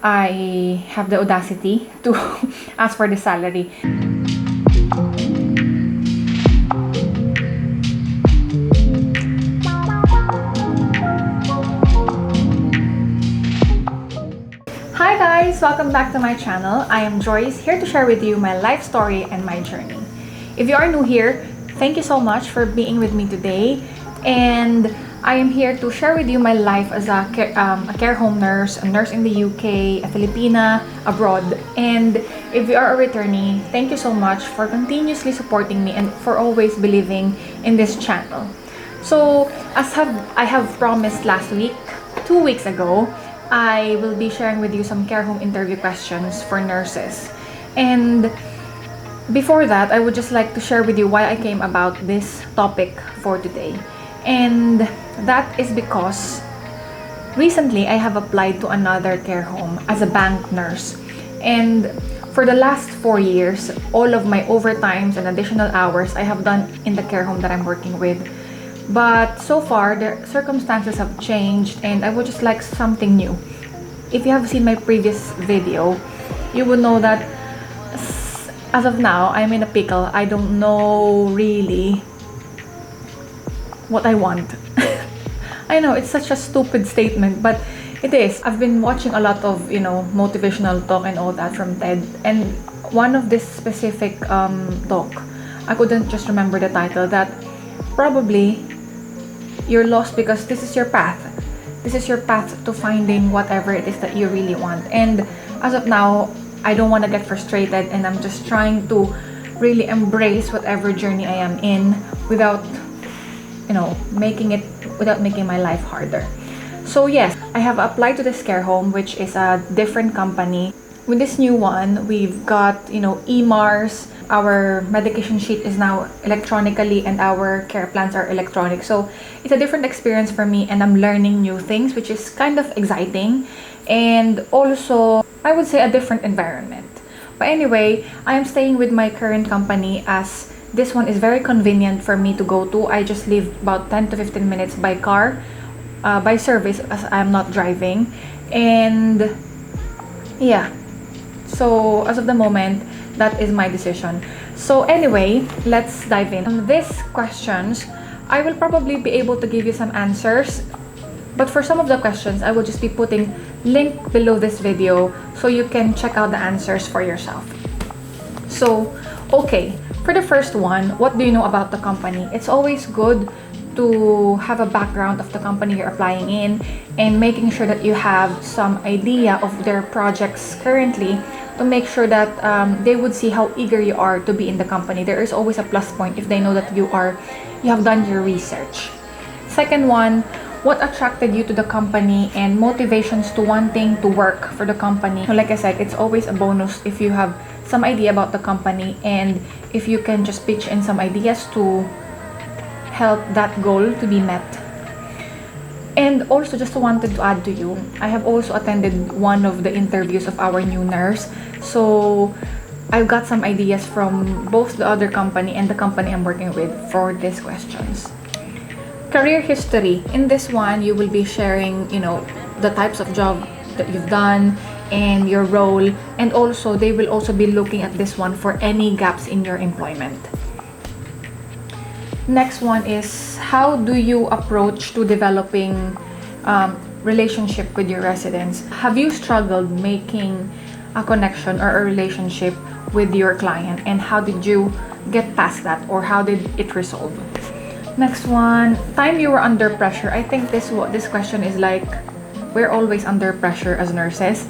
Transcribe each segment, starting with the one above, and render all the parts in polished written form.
I have the audacity to ask for the salary. Hi guys! Welcome back to my channel. I am Joyce, here to share with you my life story and my journey. If you are new here, thank you so much for being with me today. And I am here to share with you my life as a care home nurse, a nurse in the UK, a Filipina, abroad. And if you are a returnee, thank you so much for continuously supporting me and for always believing in this channel. So, I have promised last week, 2 weeks ago, I will be sharing with you some care home interview questions for nurses. And before that, I would just like to share with you why I came about this topic for today. And that is because recently I have applied to another care home as a bank nurse. And for the last 4 years, all of my overtimes and additional hours I have done in the care home that I'm working with. But so far, the circumstances have changed and I would just like something new. If you have seen my previous video, you would know that as of now, I'm in a pickle. I don't know really what I want. I know it's such a stupid statement, but it is. I've been watching a lot of, motivational talk and all that from TED. And one of this specific talk, I couldn't just remember the title, that probably you're lost because this is your path. This is your path to finding whatever it is that you really want. And as of now, I don't want to get frustrated and I'm just trying to really embrace whatever journey I am in without, making my life harder. So yes, I have applied to this care home, which is a different company. With this new one, we've got, EMARs. Our medication sheet is now electronically and our care plans are electronic. So it's a different experience for me and I'm learning new things, which is kind of exciting. And also, I would say a different environment. But anyway, I am staying with my current company as this one is very convenient for me to go to. I just live about 10 to 15 minutes by car, by service, as I'm not driving. And yeah, so as of the moment, that is my decision. So anyway, let's dive in. On these questions, I will probably be able to give you some answers. But for some of the questions, I will just be putting link below this video so you can check out the answers for yourself. So, okay, for the first one, what do you know about the company? It's always good to have a background of the company you're applying in and making sure that you have some idea of their projects currently to make sure that they would see how eager you are to be in the company. There is always a plus point if they know that you have done your research. Second one, what attracted you to the company and motivations to wanting to work for the company? So like I said, it's always a bonus if you have some idea about the company and if you can just pitch in some ideas to help that goal to be met. And also, just wanted to add to you, I have also attended one of the interviews of our new nurse. So I've got some ideas from both the other company and the company I'm working with for these questions. Career history. In this one, you will be sharing, the types of job that you've done and your role. And also, they will also be looking at this one for any gaps in your employment. Next one is, how do you approach to developing relationship with your residents? Have you struggled making a connection or a relationship with your client, and how did you get past that, or how did it resolve? Next one, time you were under pressure. I think this question is like, we're always under pressure as nurses,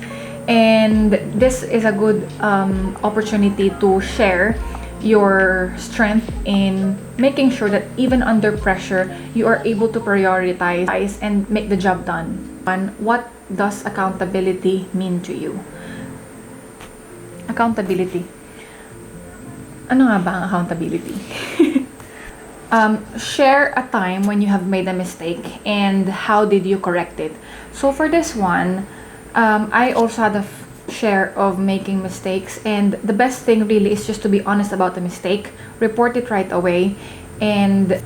and this is a good opportunity to share your strength in making sure that even under pressure, you are able to prioritize and make the job done. And what does accountability mean to you? Accountability. Ano nga ba ang accountability? Share a time when you have made a mistake and how did you correct it. So for this one, I also had a share of making mistakes, and the best thing really is just to be honest about the mistake, report it right away, and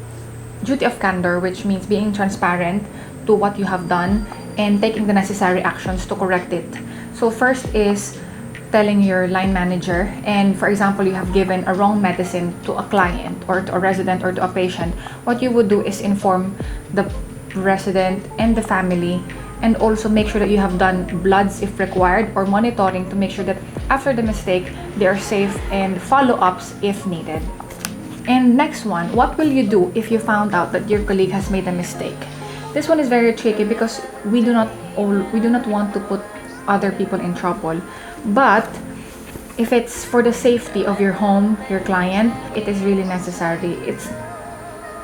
duty of candor, which means being transparent to what you have done and taking the necessary actions to correct it. So first is telling your line manager, and for example, you have given a wrong medicine to a client or to a resident or to a patient. What you would do is inform the resident and the family, and also make sure that you have done bloods if required or monitoring to make sure that after the mistake they are safe, and follow-ups if needed. And next one, what will you do if you found out that your colleague has made a mistake? This one is very tricky because we do not want to put other people in trouble, but if it's for the safety of your home, your client, it is really necessary. It's,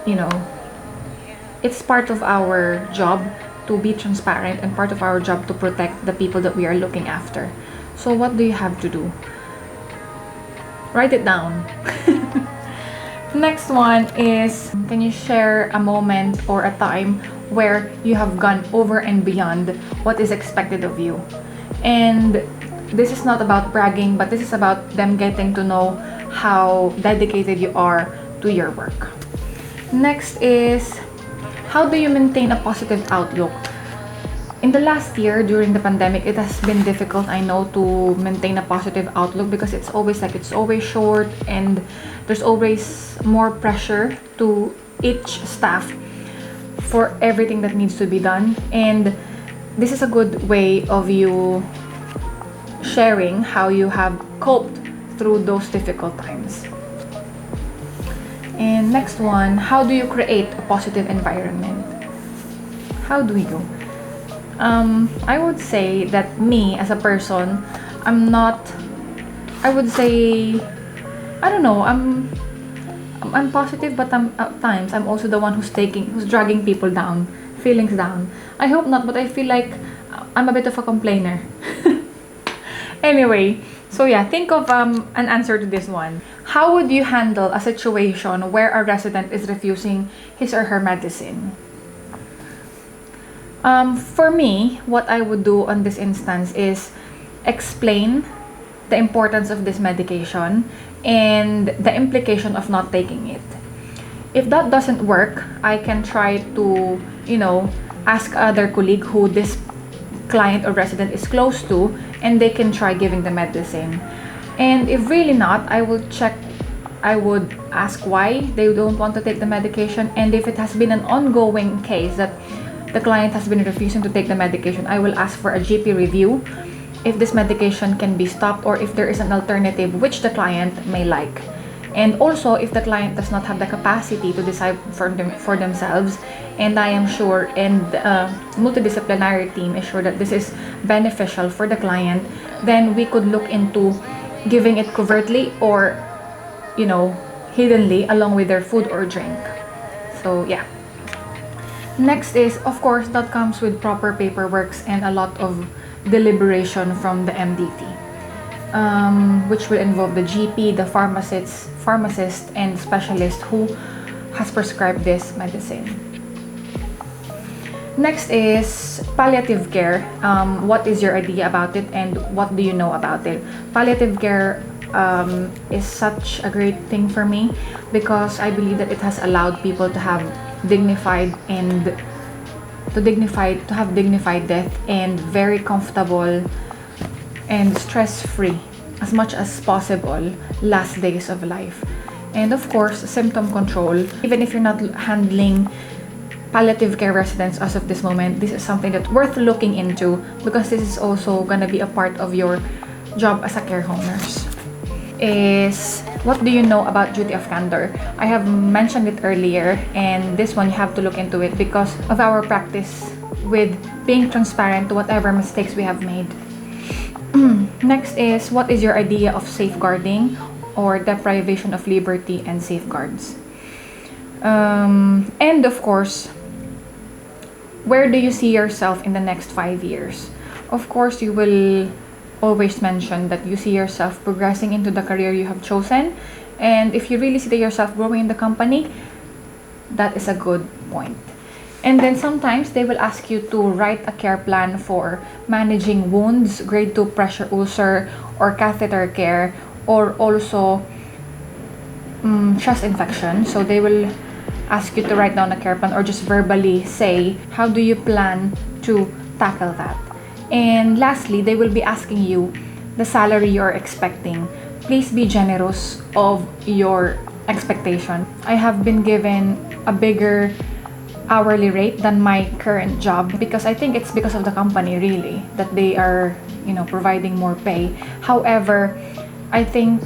you know, it's part of our job to be transparent and part of our job to protect the people that we are looking after. So what do you have to do? Write it down. Next one is, can you share a moment or a time where you have gone over and beyond what is expected of you? And this is not about bragging, but this is about them getting to know how dedicated you are to your work. Next is, how do you maintain a positive outlook? In the last year, during the pandemic, it has been difficult, I know, to maintain a positive outlook because it's always short and there's always more pressure to each staff for everything that needs to be done. And this is a good way of you sharing how you have coped through those difficult times. And next one, how do you create a positive environment? How do you? I would say that me as a person, I'm positive, but at times I'm also the one who's dragging people down, feelings down. I hope not, but I feel like I'm a bit of a complainer. Anyway, so yeah, think of an answer to this one. How would you handle a situation where a resident is refusing his or her medicine? For me, what I would do on this instance is explain the importance of this medication and the implication of not taking it. If that doesn't work, I can try to, ask other colleague who this client or resident is close to, and they can try giving the medicine. And if really not, I would ask why they don't want to take the medication, and if it has been an ongoing case that the client has been refusing to take the medication, I will ask for a GP review if this medication can be stopped or if there is an alternative which the client may like. And also, if the client does not have the capacity to decide for themselves, and I am sure, and multidisciplinary team is sure that this is beneficial for the client, then we could look into giving it covertly or, hiddenly along with their food or drink. So yeah. Next is, of course, that comes with proper paperwork and a lot of deliberation from the MDT, which will involve the GP, the pharmacist, and specialist who has prescribed this medicine. Next is palliative care. What is your idea about it and what do you know about it? Palliative care is such a great thing for me because I believe that it has allowed people to have dignified death and very comfortable and stress-free as much as possible last days of life. And of course, symptom control. Even if you're not handling palliative care residents as of this moment, this is something that's worth looking into because this is also gonna be a part of your job as a care home nurse. Is, what do you know about duty of candor? I have mentioned it earlier, and this one you have to look into it because of our practice with being transparent to whatever mistakes we have made. Next is, what is your idea of safeguarding or deprivation of liberty and safeguards? And of course, where do you see yourself in the next 5 years? Of course, you will always mention that you see yourself progressing into the career you have chosen, and if you really see yourself growing in the company, that is a good point. And then sometimes they will ask you to write a care plan for managing wounds, grade 2 pressure ulcer, or catheter care, or also chest infection. So they will ask you to write down a care plan or just verbally say, how do you plan to tackle that. And lastly, they will be asking you the salary you're expecting. Please be generous of your expectation. I have been given a bigger hourly rate than my current job because I think it's because of the company really that they are providing more pay. However, I think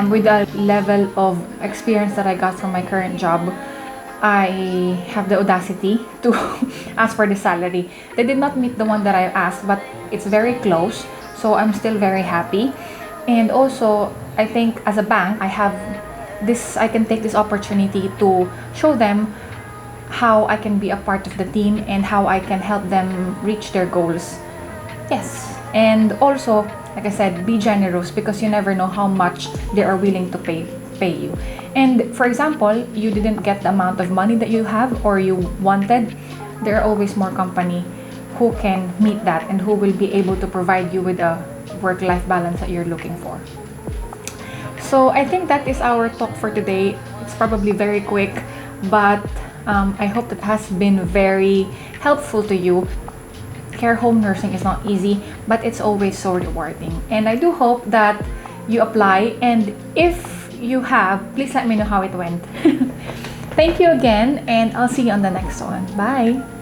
with the level of experience that I got from my current job, I have the audacity to ask for the salary. They did not meet the one that I asked, but it's very close, so I'm still very happy. And also, I think as a bank, I can take this opportunity to show them how I can be a part of the team and how I can help them reach their goals. Yes. And also, like I said, be generous because you never know how much they are willing to pay you. And for example, you didn't get the amount of money that you have or you wanted, there are always more company who can meet that and who will be able to provide you with a work-life balance that you're looking for. So I think that is our talk for today. It's probably very quick, but I hope that has been very helpful to you. Care home nursing is not easy, but it's always so rewarding. And I do hope that you apply, and if you have, please let me know how it went. Thank you again, and I'll see you on the next one. Bye!